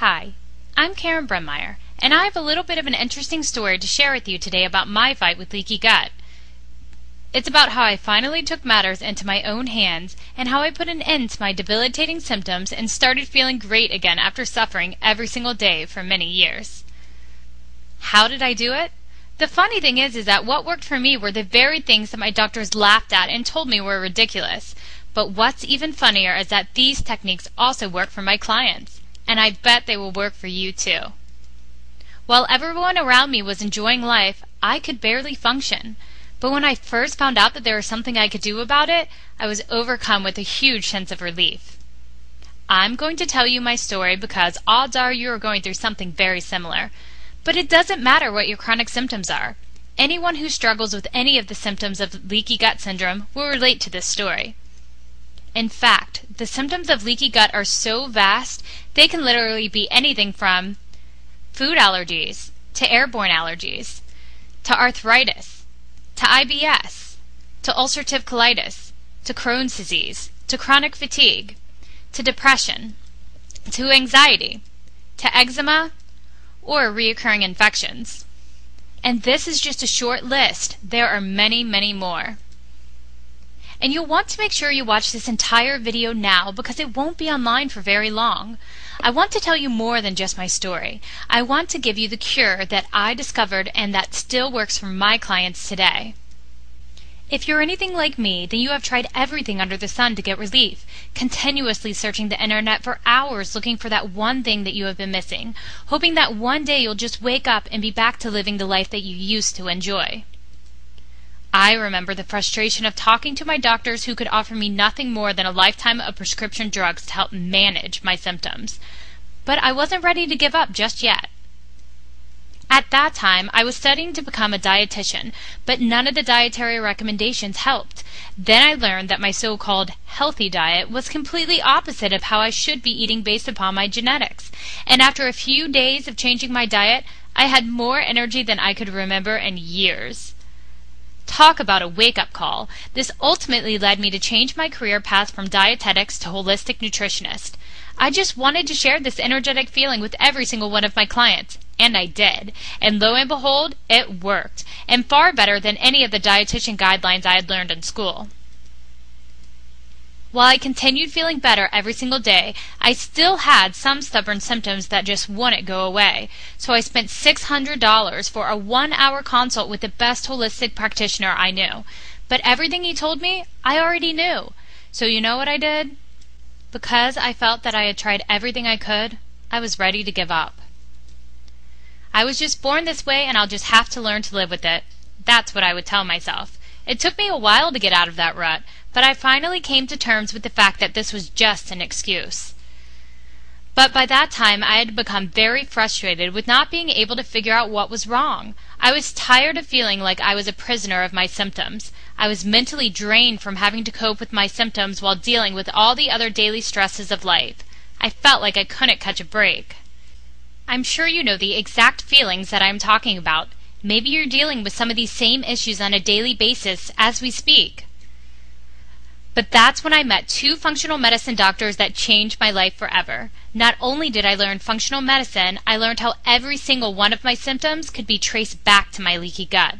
Hi, I'm Karen Bremmeyer, and I have a little bit of an interesting story to share with you today about my fight with leaky gut. It's about how I finally took matters into my own hands and how I put an end to my debilitating symptoms and started feeling great again after suffering every single day for many years. How did I do it? The funny thing is that what worked for me were the very things that my doctors laughed at and told me were ridiculous. But what's even funnier is that these techniques also work for my clients, and I bet they will work for you too. While everyone around me was enjoying life, I could barely function. But when I first found out that there was something I could do about it, I was overcome with a huge sense of relief. I'm going to tell you my story because odds are you are going through something very similar. But it doesn't matter what your chronic symptoms are. Anyone who struggles with any of the symptoms of leaky gut syndrome will relate to this story. In fact, the symptoms of leaky gut are so vast, they can literally be anything from food allergies, to airborne allergies, to arthritis, to IBS, to ulcerative colitis, to Crohn's disease, to chronic fatigue, to depression, to anxiety, to eczema, or recurring infections. And this is just a short list. There are many, many more. And you'll want to make sure you watch this entire video now because it won't be online for very long. I want to tell you more than just my story. I want to give you the cure that I discovered and that still works for my clients today. If you're anything like me, then you have tried everything under the sun to get relief, continuously searching the internet for hours looking for that one thing that you have been missing, hoping that one day you'll just wake up and be back to living the life that you used to enjoy. I remember the frustration of talking to my doctors who could offer me nothing more than a lifetime of prescription drugs to help manage my symptoms. But I wasn't ready to give up just yet. At that time, I was studying to become a dietitian, but none of the dietary recommendations helped. Then I learned that my so-called healthy diet was completely opposite of how I should be eating based upon my genetics. And after a few days of changing my diet, I had more energy than I could remember in years. Talk about a wake-up call. This ultimately led me to change my career path from dietetics to holistic nutritionist. I just wanted to share this energetic feeling with every single one of my clients, and I did. And lo and behold, it worked, and far better than any of the dietitian guidelines I had learned in school. While I continued feeling better every single day, I still had some stubborn symptoms that just wouldn't go away. So I spent $600 for a 1-hour consult with the best holistic practitioner I knew. But everything he told me, I already knew. So you know what I did? Because I felt that I had tried everything I could, I was ready to give up. I was just born this way and I'll just have to learn to live with it. That's what I would tell myself. It took me a while to get out of that rut, but I finally came to terms with the fact that this was just an excuse. But by that time, I had become very frustrated with not being able to figure out what was wrong. I was tired of feeling like I was a prisoner of my symptoms. I was mentally drained from having to cope with my symptoms while dealing with all the other daily stresses of life. I felt like I couldn't catch a break. I'm sure you know the exact feelings that I'm talking about. Maybe you're dealing with some of these same issues on a daily basis as we speak. But that's when I met 2 functional medicine doctors that changed my life forever. Not only did I learn functional medicine, I learned how every single one of my symptoms could be traced back to my leaky gut.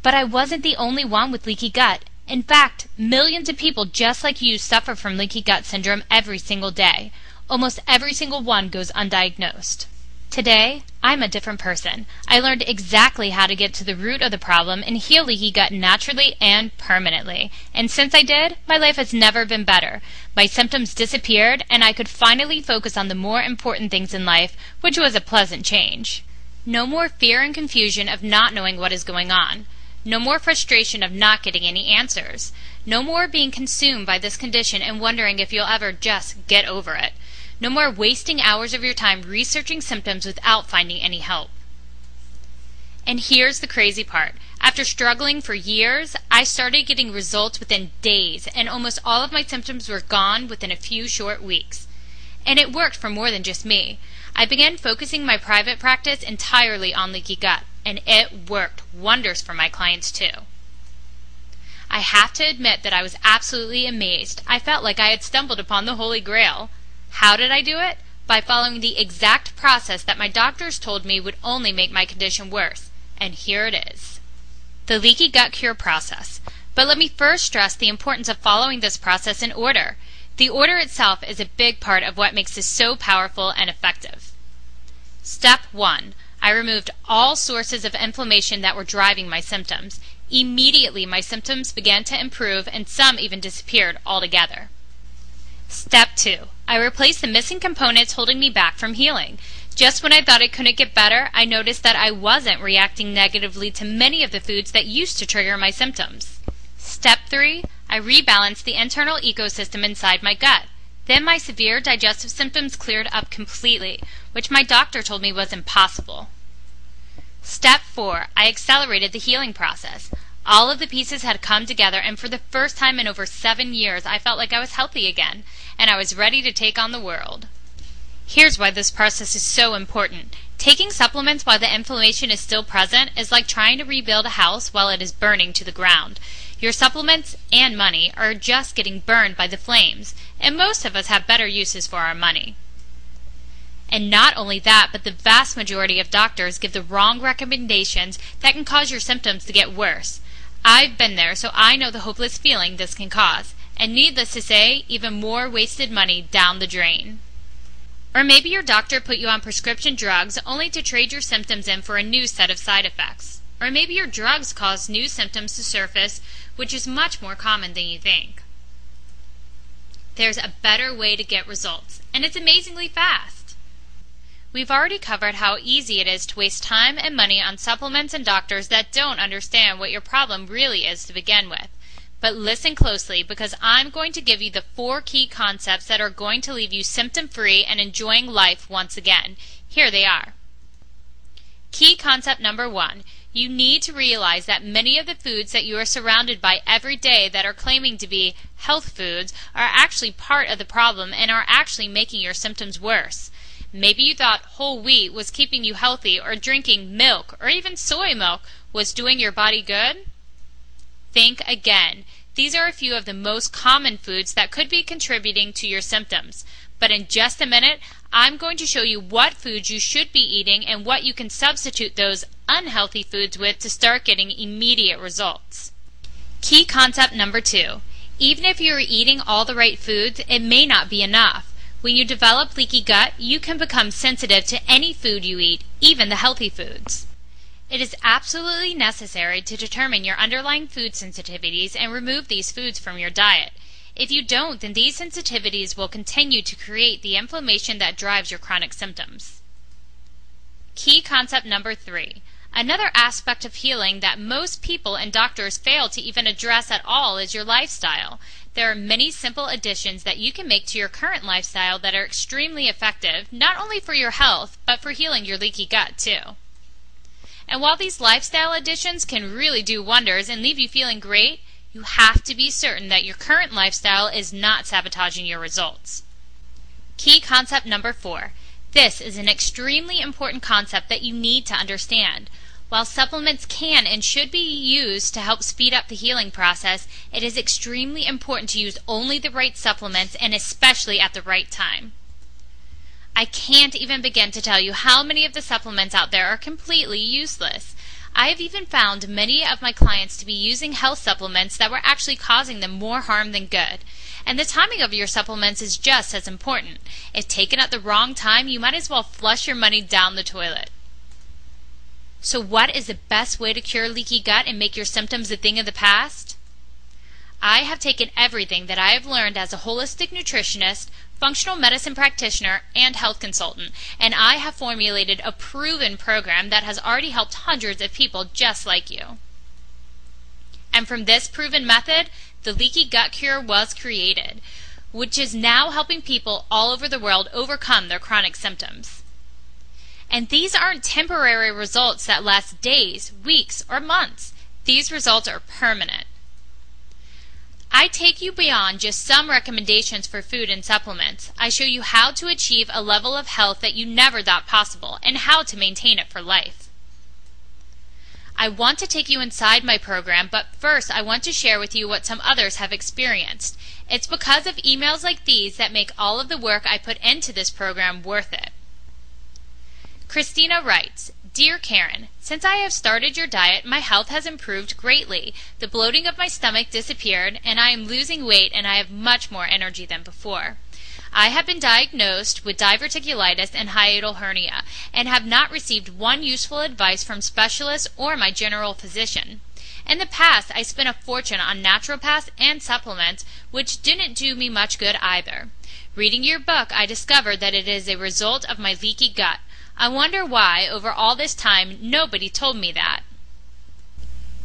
But I wasn't the only one with leaky gut. In fact, millions of people just like you suffer from leaky gut syndrome every single day. Almost every single one goes undiagnosed. Today, I'm a different person. I learned exactly how to get to the root of the problem and heal leaky gut naturally and permanently. And since I did, my life has never been better. My symptoms disappeared and I could finally focus on the more important things in life, which was a pleasant change. No more fear and confusion of not knowing what is going on. No more frustration of not getting any answers. No more being consumed by this condition and wondering if you'll ever just get over it. No more wasting hours of your time researching symptoms without finding any help. And here's the crazy part. After struggling for years, I started getting results within days, and almost all of my symptoms were gone within a few short weeks. And it worked for more than just me. I began focusing my private practice entirely on leaky gut, and it worked wonders for my clients too. I have to admit that I was absolutely amazed. I felt like I had stumbled upon the Holy Grail. How did I do it? by following the exact process that my doctors told me would only make my condition worse. And here it is. The leaky gut cure process. But let me first stress the importance of following this process in order. The order itself is a big part of what makes this so powerful and effective. Step 1. I removed all sources of inflammation that were driving my symptoms. Immediately, my symptoms began to improve and some even disappeared altogether. Step 2. I replaced the missing components holding me back from healing. Just when I thought it couldn't get better, I noticed that I wasn't reacting negatively to many of the foods that used to trigger my symptoms. Step 3. I rebalanced the internal ecosystem inside my gut. Then my severe digestive symptoms cleared up completely, which my doctor told me was impossible. Step 4. I accelerated the healing process. All of the pieces had come together, and for the first time in over 7 years, I felt like I was healthy again, and I was ready to take on the world. Here's why this process is so important. Taking supplements while the inflammation is still present is like trying to rebuild a house while it is burning to the ground. Your supplements and money are just getting burned by the flames, and most of us have better uses for our money. And not only that, but the vast majority of doctors give the wrong recommendations that can cause your symptoms to get worse. I've been there, so I know the hopeless feeling this can cause, and needless to say, even more wasted money down the drain. Or maybe your doctor put you on prescription drugs only to trade your symptoms in for a new set of side effects. Or maybe your drugs cause new symptoms to surface, which is much more common than you think. There's a better way to get results, and it's amazingly fast. We've already covered how easy it is to waste time and money on supplements and doctors that don't understand what your problem really is to begin with. But listen closely, because I'm going to give you the 4 key concepts that are going to leave you symptom-free and enjoying life once again. Here they are. Key concept number 1. You need to realize that many of the foods that you are surrounded by every day that are claiming to be health foods are actually part of the problem and are actually making your symptoms worse. Maybe you thought whole wheat was keeping you healthy, or drinking milk or even soy milk was doing your body good. Think again. These are a few of the most common foods that could be contributing to your symptoms. But in just a minute, I'm going to show you what foods you should be eating and what you can substitute those unhealthy foods with to start getting immediate results. Key concept number 2. Even if you are eating all the right foods, it may not be enough. When you develop leaky gut, you can become sensitive to any food you eat, even the healthy foods. It is absolutely necessary to determine your underlying food sensitivities and remove these foods from your diet. If you don't, then these sensitivities will continue to create the inflammation that drives your chronic symptoms. Key concept number 3. Another aspect of healing that most people and doctors fail to even address at all is your lifestyle. There are many simple additions that you can make to your current lifestyle that are extremely effective, not only for your health, but for healing your leaky gut too. And while these lifestyle additions can really do wonders and leave you feeling great, you have to be certain that your current lifestyle is not sabotaging your results. Key concept number 4. This is an extremely important concept that you need to understand. While supplements can and should be used to help speed up the healing process, it is extremely important to use only the right supplements, and especially at the right time. I can't even begin to tell you how many of the supplements out there are completely useless. I have even found many of my clients to be using health supplements that were actually causing them more harm than good. And the timing of your supplements is just as important. If taken at the wrong time, you might as well flush your money down the toilet. So what is the best way to cure leaky gut and make your symptoms a thing of the past? I have taken everything that I have learned as a holistic nutritionist, functional medicine practitioner, and health consultant, and I have formulated a proven program that has already helped hundreds of people just like you. And from this proven method, the Leaky Gut Cure was created, which is now helping people all over the world overcome their chronic symptoms. And these aren't temporary results that last days, weeks, or months. These results are permanent. I take you beyond just some recommendations for food and supplements. I show you how to achieve a level of health that you never thought possible and how to maintain it for life. I want to take you inside my program, but first I want to share with you what some others have experienced. It's because of emails like these that make all of the work I put into this program worth it. Christina writes, Dear Karen, since I have started your diet, my health has improved greatly. The bloating of my stomach disappeared, and I am losing weight, and I have much more energy than before. I have been diagnosed with diverticulitis and hiatal hernia, and have not received one useful advice from specialists or my general physician. In the past, I spent a fortune on naturopaths and supplements, which didn't do me much good either. Reading your book, I discovered that it is a result of my leaky gut. I wonder why, over all this time, nobody told me that.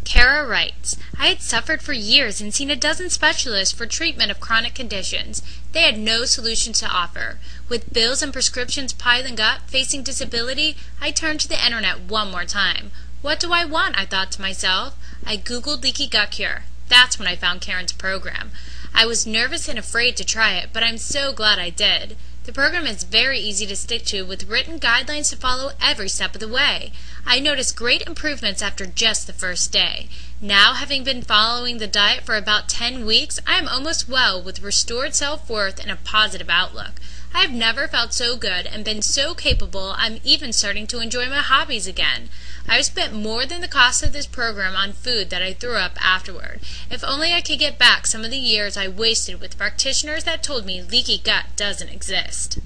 Kara writes, I had suffered for years and seen a dozen specialists for treatment of chronic conditions. They had no solutions to offer. With bills and prescriptions piling up, facing disability, I turned to the internet one more time. What do I want? I thought to myself. I Googled leaky gut cure. That's when I found Karen's program. I was nervous and afraid to try it, but I'm so glad I did. The program is very easy to stick to with written guidelines to follow every step of the way. I noticed great improvements after just the first day. Now, having been following the diet for about 10 weeks, I am almost well with restored self-worth and a positive outlook. I have never felt so good and been so capable I'm even starting to enjoy my hobbies again. I've spent more than the cost of this program on food that I threw up afterward. If only I could get back some of the years I wasted with practitioners that told me leaky gut doesn't exist.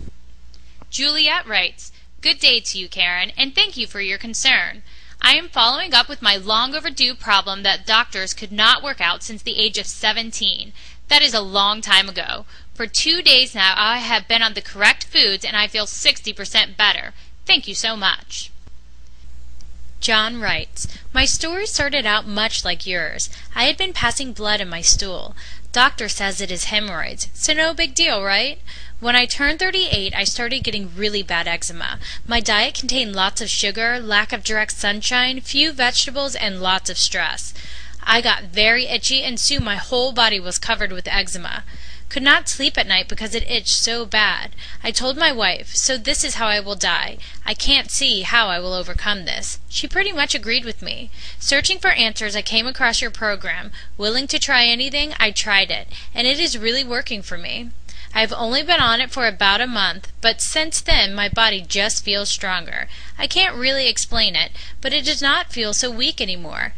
Juliet writes, Good day to you, Karen, and thank you for your concern. I am following up with my long overdue problem that doctors could not work out since the age of 17. That is a long time ago. For 2 days now I have been on the correct foods and I feel 60% better. Thank you so much. John writes, My story started out much like yours. I had been passing blood in my stool. Doctor says it is hemorrhoids, so no big deal, right? When I turned 38, I started getting really bad eczema. My diet contained lots of sugar, lack of direct sunshine, few vegetables, and lots of stress. I got very itchy, and soon my whole body was covered with eczema. Could not sleep at night because it itched so bad. I told my wife, so this is how I will die. I can't see how I will overcome this. She pretty much agreed with me. Searching for answers, I came across your program. Willing to try anything, I tried it, and it is really working for me. I have only been on it for about a month, but since then my body just feels stronger. I can't really explain it, but it does not feel so weak anymore.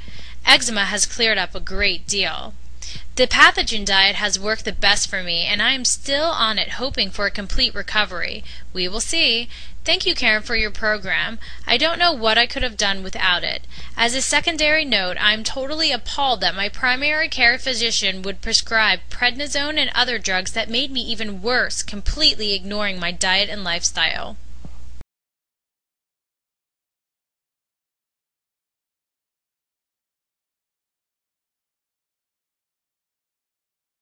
Eczema has cleared up a great deal. The pathogen diet has worked the best for me, and I am still on it hoping for a complete recovery. We will see. Thank you, Karen, for your program. I don't know what I could have done without it. As a secondary note, I am totally appalled that my primary care physician would prescribe prednisone and other drugs that made me even worse, completely ignoring my diet and lifestyle.